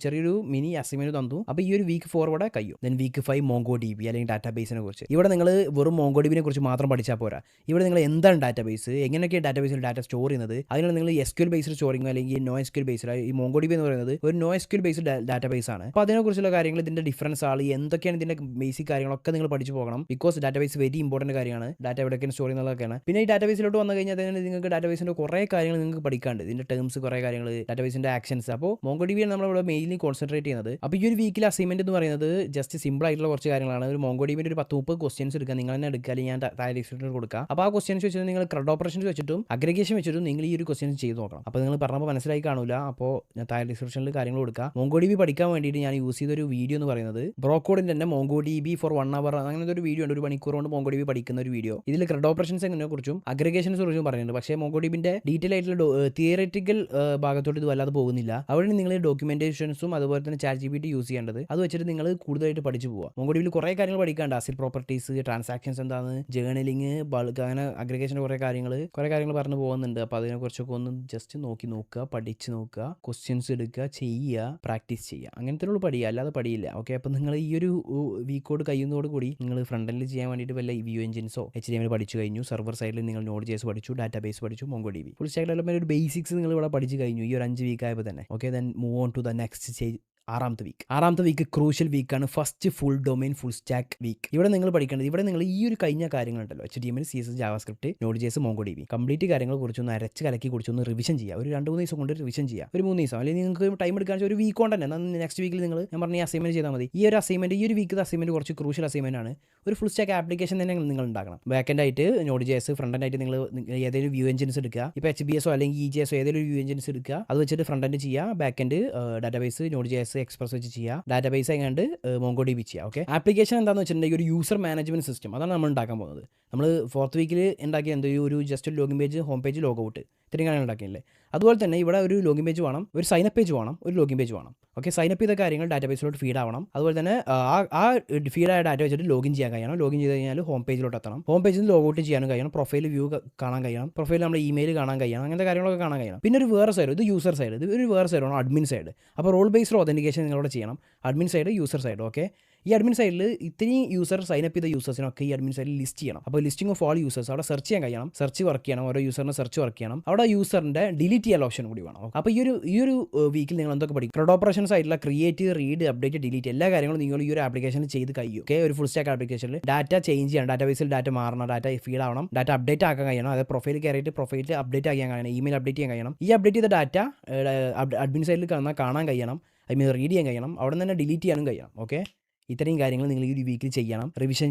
ചെറിയൊരു മിനി അസൈൻമെന്റ് തന്നു. അപ്പോൾ ഈ ഒരു വീക്ക് 4 ഇവിടെ കഴിയും. ദെൻ വീക്ക് 5 MongoDB അല്ലെങ്കിൽ ഡാറ്റാബേസിനെ കുറിച്ച്. ഇവിടെ നിങ്ങൾ വെറും MongoDBനെ കുറിച്ച് മാത്രം പഠിച്ചാൽ പോരാ. ഇവിടെ നിങ്ങൾ എന്താണ് ഡാറ്റാബേസ്, എങ്ങനെയൊക്കെ ഡാറ്റാബേസിൽ ഡാറ്റ സ്റ്റോർ ചെയ്യുന്നത്, അതിനാണ് നിങ്ങൾ SQL ബേസ്ഡ് സ്റ്റോറിംഗ് അല്ലെങ്കിൽ NoSQL ബേസ്ഡ്. ഈ MongoDB എന്ന് പറയുന്നത് ഒരു NoSQL ബേസ്ഡ് ഡാറ്റാബേസ് ആണ്. അപ്പോൾ അതിനെക്കുറിച്ചുള്ള കാര്യങ്ങൾ, ഇതിന്റെ ഡിഫറൻസ് എന്തൊക്കെയാണ് ഇതിന്റെ ബേസിക് കാര്യങ്ങളൊക്കെ നിങ്ങൾ പഠിച്ചു പോകണം. ബിക്കോസ് ഡാറ്റാബേസ് വെരി ഇമ്പോർട്ടന്റ് കാര്യമാണ്. ഡാറ്റ എവിടെയൊക്കെ സ്റ്റോർ ചെയ്യുന്നതൊക്കെയാണ്. പിന്നെ ഈ ഡാറ്റാബേസിലോട്ട് വന്നു കഴിഞ്ഞാൽ തന്നെ നിങ്ങൾക്ക് ഡാറ്റാബേസിന്റെ കുറേ കാര്യങ്ങൾ നിങ്ങൾക്ക് പഠിക്കാണ്ട്. ഇതിന്റെ ടേംസ് കുറേ കാര്യങ്ങൾ, ഡാറ്റാബേസിന്റെ ആക്ഷൻസ്. അപ്പോൾ MongoDB ആണ് നമ്മളിവിടെ മെയിൻലി കോൺസെൻട്രേറ്റ് ചെയ്യുന്നത്. അപ്പോൾ ഈ ഒരു വീക്കിലെ അസൈൻമെന്റ് എന്ന് പറയുന്നത് ജസ്റ്റ് സിമ്പിൾ ആയിട്ടുള്ള കുറച്ച് കാര്യങ്ങളാണ്. ഒരു MongoDBന്റെ ഒരു 10-30 ക്വസ്റ്റ്യൻസ് എടുക്കുക. നിങ്ങൾ തന്നെ എടുക്കുക, അല്ലെങ്കിൽ ഞാൻ താഴെ ഡിസ്ക്രിപ്ഷനിൽ കൊടുക്കുക. അപ്പോൾ ആ ക്വസ്റ്റ്യൻസ് വെച്ചിട്ട് നിങ്ങൾ CRUD ഓപ്പറേഷൻസ് വെച്ചിട്ടും അഗ്രിഗേഷൻ വെച്ചിട്ടും നിങ്ങൾ ഈ ഒരു ക്വസ്റ്റ്യൻസ് ചെയ്ത് നോക്കണം. അപ്പോൾ നിങ്ങൾ പറഞ്ഞപ്പോൾ മനസ്സിലായി കാണില്ല. അപ്പോൾ ഞാൻ താഴെ ഡിസ്ക്രിപ്ഷനിൽ കാര്യങ്ങൾ കൊടുക്കുക. MongoDB പഠിക്കാൻ വേണ്ടിയിട്ട് ഞാൻ യൂസ് ചെയ്ത ഒരു വീഡിയോ എന്ന് പറയുന്നത് ബ്രോക്കോഡിന്റെ തന്നെ MongoDB for 1 hour അങ്ങനത്തെ ഒരു വീഡിയോ ഉണ്ട്. ഒരു മണിക്കൂർ കൊണ്ട് MongoDB പഠിക്കുന്ന ഒരു വീഡിയോ. ഇതിൽ CRUD ഓപ്പറേഷൻസിനെ കുറിച്ചും അഗ്രിഗേഷൻസിനെ കുറിച്ചും പറയുന്നുണ്ട്. പക്ഷേ MongoDBന്റെ ഡീറ്റെയിൽ ആയിട്ടുള്ള തിയററ്റിക്കൽ ഭാഗത്തോട്ട് ഇത് വല്ലാതെ അല്ലാതെ പോകുന്നില്ല. അവിടെ നിങ്ങൾ ഡോക്യുമെന്റേഷൻസും അതുപോലെ തന്നെ ChatGPT യൂസ് ചെയ്യേണ്ടത്. അത് വെച്ചിട്ട് നിങ്ങൾ കൂടുതലായിട്ട് പഠിച്ചു പോവുക. MongoDBയിൽ കുറേ കാര്യങ്ങൾ പഠിക്കാണ്ട്. അസിൽ പ്രോപ്പർട്ടീസ്, ട്രാൻസാക്ഷൻസ് എന്താണ്, ജേർണലിങ്, ബൾക്ക്, അങ്ങനെ അഗ്രിഗേഷൻ്റെ കുറേ കാര്യങ്ങൾ പറഞ്ഞു പോകുന്നുണ്ട്. അപ്പോൾ അതിനെക്കുറിച്ചൊക്കെ ഒന്ന് ജസ്റ്റ് നോക്കുക, പഠിച്ച് നോക്കുക, ക്വസ്റ്റ്യൻസ് എടുക്കുക, ചെയ്യുക, പ്രാക്ടീസ് ചെയ്യുക. അങ്ങനത്തെ ഉള്ളൂ പഠിക്കുക, അല്ലാതെ പഠിയില്ല. ഓക്കെ, അപ്പോൾ നിങ്ങൾ ഈ ഒരു വീക്കോട് കഴിയുന്നതോട് കൂടി നിങ്ങൾ ഫ്രണ്ട് എൻഡിൽ ചെയ്യാൻ വേണ്ടിയിട്ട് വല്ല വ്യൂ എഞ്ചിൻസോ HTML പഠിച്ചു കഴിഞ്ഞു. സർവർ സൈഡിൽ നിങ്ങൾ Node.js പഠിച്ചു, ഡാറ്റാബേസ് പഠിച്ചു, MongoDB. ഫുൾ സ്റ്റാക്ക് ഡെവലപ്മെന്റ് ഒരു ബേസിക്സ് നിങ്ങൾ ഇവിടെ പഠിച്ചു കഴിഞ്ഞു ഈ ഒരു 5 വീക്ക് ആയപ്പോൾ തന്നെ. Okay, then move on to the next stage. ആറാമത്തെ വീക്ക് ക്രൂഷ്യൽ വീക്കാണ്. First full domain full stack week. ഇവിടെ നിങ്ങൾ പഠിക്കേണ്ടത്, ഇവിടെ നിങ്ങൾ ഈ ഒരു കഴിഞ്ഞ കാര്യങ്ങളുണ്ടല്ലോ, HTML, CSS, JavaScript, Node.js, MongoDB, complete കാര്യങ്ങളെ കുറിച്ചൊന്ന് അരച്ച് കലക്കി കുറിച്ചൊന്ന് റിവിഷൻ ചെയ്യുക. ഒരു 2-3 ദിവസം കൊണ്ട് റിവിഷൻ ചെയ്യുക. ഒരു 3 ദിവസം അല്ലെങ്കിൽ നിങ്ങൾക്ക് ടൈം എടുക്കാൻ ഒരു വീക്ക് കൊണ്ട് തന്നെ നെക്സ്റ്റ് വീക്കിൽ നിങ്ങൾ ഞാൻ പറഞ്ഞ അസൈൻമെന്റ് ചെയ്താൽ മതി. ഈ ഒരു വീക്ക് അസൈൻമെന്റ് കുറച്ച് ക്രൂഷ്യൽ അസൈൻമെന്റ് ആണ്. ഒരു ഫുൾ സ്റ്റാക്ക് ആപ്ലിക്കേഷൻ തന്നെ നിങ്ങൾ ഉണ്ടാക്കണം. ബാക്ക് ആയിട്ട് Node.js, ഫ്രണ്ട് ആയിട്ട് നിങ്ങൾ ഏതെങ്കിലും വ്യൂ എഞ്ചിൻസ് എടുക്കുക. ഇപ്പോൾ HBS അല്ലെങ്കിൽ EJS ഏതെങ്കിലും വ്യൂ എഞ്ചിൻസ് എടുക്കുക. അത് വെച്ചിട്ട് ഫ്രണ്ട് എൻഡ് ചെയ്യുക. Back end database Node.js express വെച്ച് ചെയ്യുക. ഡാറ്റാബേസ് എങ്ങാണ്ട് MongoDB ചെയ്യുക. ഓക്കെ, ആപ്ലിക്കേഷൻ എന്താണെന്ന് വെച്ചിട്ടുണ്ടെങ്കിൽ ഒരു യൂസർ മാനേജ്മെന്റ് സിസ്റ്റം, അതാണ് നമ്മൾ ഉണ്ടാക്കാൻ പോകുന്നത്. നമ്മൾ 4th വീക്കിൽ ഉണ്ടാക്കിയ ഒരു just login page, home page, log out, ഇത്രയും കാര്യങ്ങൾ ഉണ്ടാക്കിയില്ലേ. അതുപോലെ തന്നെ ഇവിടെ ഒരു ലോഗിൻ പേജ് വേണം, ഒരു സൈനപ്പ് പേജ് വേണം, ഒരു ലോഗിൻ പേജ് വേണം. ഓക്കെ, സൈനപ്പ് ചെയ്ത കാര്യങ്ങൾ ഡാറ്റാബേസിലോട്ട് ഫീഡ് ആവണം. അതുപോലെ തന്നെ ആ ഫീഡായ ഡാറ്റ വെച്ചിട്ട് ലോഗിൻ ചെയ്യാൻ കഴിയണം. ലോഗിൻ ചെയ്ത് കഴിഞ്ഞാൽ ഹോം പേജിലോട്ട് എത്തണം. ഹോം പേജിൽ നിന്ന് ലോഗ് ഔട്ട് ചെയ്യാനും കഴിയണം. പ്രൊഫൈൽ വ്യൂ കാണാൻ കഴിയണം. പ്രൊഫൈൽ നമ്മുടെ ഇമെയിൽ കാണാൻ കഴിയണം. അങ്ങനത്തെ കാര്യങ്ങളൊക്കെ കാണാൻ കഴിയണം. പിന്നെ ഒരു വേറെ സൈഡ്, ഇത് യൂസർ സൈഡ്, ഇത് ഒരു വേറെ സൈഡാണ് അഡ്മിൻ സൈഡ്. അപ്പോൾ റോൾ ബേസ്ഡ് ഒതന്റിക്കേഷൻ നിങ്ങളോട് ചെയ്യണം. Admin side, user side. Okay, ഈ അഡ്മിൻ സൈഡിൽ ഇത്രയും യൂസർ സൈനപ്പ് ചെയ്ത യൂസേഴ്സിനൊക്കെ ഈ അഡ്മിൻ സൈഡിൽ ലിസ്റ്റ് ചെയ്യണം. അപ്പോൾ ലിസ്റ്റിംഗ് ഓഫ് ഓൾ യൂസേഴ്സ് അവിടെ സെർച്ച് ചെയ്യാൻ കഴിയണം. സെർച്ച് വർക്ക് ചെയ്യണം. ഓരോ യൂസറിനെ സെർച്ച് വർക്ക് ചെയ്യണം. അവിടെ യൂസറിൻ്റെ ഡിലീറ്റ് ചെയ്യാൻ ഓപ്ഷൻ കൂടി വേണം. അപ്പോൾ ഈ ഒരു വീക്കിൽ നിങ്ങൾ എന്തൊക്കെ പഠിക്കും? ക്രഡ് ഓപ്പറേഷൻസ് ആയിട്ടുള്ള ക്രിയേറ്റ്, റീഡ്, അപ്ഡേറ്റ്, ഡിലീറ്റ് എല്ലാ കാര്യങ്ങളും നിങ്ങൾ ഈ ഒരു ആപ്ലിക്കേഷനിൽ ചെയ്ത് കഴിയും. ഓക്കെ, ഒരു ഫുൾ സ്റ്റാക്ക് ആപ്ലിക്കേഷനിൽ ഡാറ്റ ചേഞ്ച് ചെയ്യണം. ഡാറ്റാബേസിൽ ഡാറ്റ മാറണം, ഡാറ്റ ഫീഡ് ആവണം, ഡാറ്റ അപ്ഡേറ്റ് ആക്കാൻ കഴിയണം. അതായത് പ്രൊഫൈൽ കയറിയിട്ട് പ്രൊഫൈൽ അപ്ഡേറ്റ് ആക്കാൻ കഴിയണം, ഇമെയിൽ അപ്ഡേറ്റ് ചെയ്യാൻ കഴിയണം. ഈ അപ്ഡേറ്റ് ചെയ്ത ഡാറ്റ അഡ്മിൻ സൈഡിൽ കാണാൻ കഴിയണം. റീഡ് ചെയ്യാൻ കഴിയണം. അവിടെ നിന്ന് തന്നെ ഡിലീറ്റ് ചെയ്യാനും കഴിയണം. ഓക്കെ, ഇത്രയും കാര്യങ്ങൾ നിങ്ങൾ ഈ ഒരു വീക്കിൽ ചെയ്യണം, റിവിഷൻ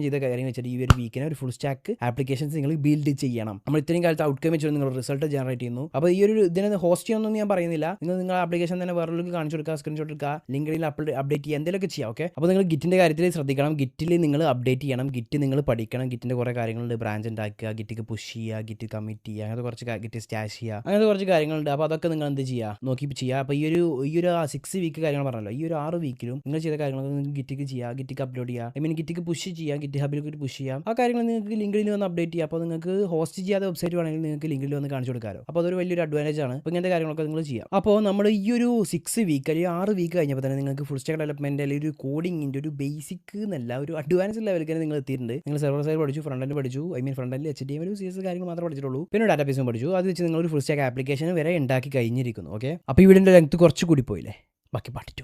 ചെയ്ത കാര്യങ്ങൾ വെച്ചിട്ട് ഈ ഒരു വീക്കിനെ ഒരു ഫുൾ സ്റ്റാക്ക് ആപ്ലിക്കേഷൻസ് നിങ്ങൾ ബിൽഡ് ചെയ്യണം. നമ്മൾ ഇത്രയും കാലത്ത് ഔട്ട്കം വെച്ചിട്ട് നിങ്ങൾ റിസൾട്ട് ജനറേറ്റ് ചെയ്യുന്നു. അപ്പോൾ ഈ ഒരു ഇതിനെ ഹോസ്റ്റ് ചെയ്യണമെന്ന് ഞാൻ പറയുന്നില്ല. നിങ്ങൾ ആപ്ലിക്കേഷൻ തന്നെ വേറൊരു കാണിച്ചു കൊടുക്കുക, സ്ക്രീൻഷോട്ട് എടുക്കുക, ലിങ്ക്ഡിനിൽ അപ്ഡേറ്റ് ചെയ്യുക, എന്തെങ്കിലുമൊക്കെ ചെയ്യാം. ഓക്കെ, അപ്പോൾ നിങ്ങൾ ഗിറ്റിൻ്റെ കാര്യത്തിൽ ശ്രദ്ധിക്കണം. ഗിറ്റിൽ നിങ്ങൾ അപ്ഡേറ്റ് ചെയ്യണം. ഗിറ്റ് നിങ്ങൾ പഠിക്കണം. ഗിറ്റിൻ്റെ കുറേ കാര്യങ്ങളുണ്ട്. ബ്രാഞ്ച് ഉണ്ടാക്കുക, ഗിറ്റിക്ക് പുഷ് ചെയ്യുക, ഗിറ്റ് കമ്മിറ്റ് ചെയ്യുക, അങ്ങനത്തെ കുറച്ച് ഗിറ്റ് സ്റ്റാഷ് ചെയ്യുക, അങ്ങനത്തെ കുറച്ച് കാര്യങ്ങളുണ്ട്. അപ്പോൾ അതൊക്കെ നിങ്ങൾ എന്ത് ചെയ്യുക, നോക്കി ചെയ്യുക. അപ്പോൾ ഈ ഒരു 6 വീക്ക് കാര്യങ്ങൾ പറഞ്ഞല്ലോ, ഈ ഒരു 6 വീക്കിലും നിങ്ങൾ ചെയ്ത കാര്യങ്ങളൊക്കെ ഗിറ്റിക്ക് ചെയ്യുക, ഗിറ്റിക്ക് അപ്ലോഡ് ചെയ്യുക, ഗിറ്റിക്ക് പുഷ് ചെയ്യുക, ഗിറ്റ് ഹബിലേക്ക് പുഷ് ചെയ്യാം. ആ കാര്യങ്ങൾ നിങ്ങൾക്ക് ലിങ്ക്ഡിനിൽ വന്ന് അപ്ഡേറ്റ് ചെയ്യുക. അപ്പോൾ നിങ്ങൾക്ക് ഹോസ്റ്റ് ചെയ്യാതെ വെബ്സൈറ്റ് വേണമെങ്കിൽ നിങ്ങൾക്ക് ലിങ്ക്ഡിനിൽ വന്ന് കാണിച്ചു കൊടുക്കാമല്ലോ. അപ്പോൾ അതൊരു വലിയൊരു അഡ്വാൻറ്റേജ് ആണ്. അപ്പോൾ ഇങ്ങനത്തെ കാര്യങ്ങളൊക്കെ നിങ്ങൾ ചെയ്യാം. അപ്പോൾ നമ്മൾ ഈ ഒരു 6 വീക്ക് അല്ലെങ്കിൽ 6 വീക്ക് കഴിഞ്ഞപ്പോൾ തന്നെ നിങ്ങൾക്ക് ഫുൾ സ്റ്റാക്ക് ഡെവലപ്മെന്റ് അല്ലെങ്കിൽ ഒരു കോഡിങ്ങിൻ്റെ ഒരു ബേസിക് എന്നല്ല ഒരു അഡ്വാൻസ് ലെവലിലേക്ക് നിങ്ങൾ എത്തിയിട്ടുണ്ട്. നിങ്ങൾ സെർവർ സൈഡ് പഠിച്ചു, ഫ്രണ്ട് എൻഡ് പഠിച്ചു, ഫ്രണ്ട് എൻഡിൽ HTML, CSS കാര്യങ്ങൾ മാത്രമേ പഠിച്ചിട്ടുള്ളൂ. പിന്നെ ഡാറ്റാബേസും പഠിച്ചു. അത് വെച്ച് നിങ്ങൾ ഒരു ഫുൾ സ്റ്റാക്ക് ആപ്ലിക്കേഷൻ വരെ ഉണ്ടാക്കി കഴിഞ്ഞിരിക്കുന്നു. ഓക്കെ, അപ്പോൾ ഈ വീഡിയോൻ്റെ ലെങ്ത് കുറച്ച് കൂടി പോയില്ലേ, ബാക്കി പാർട്ട് 2.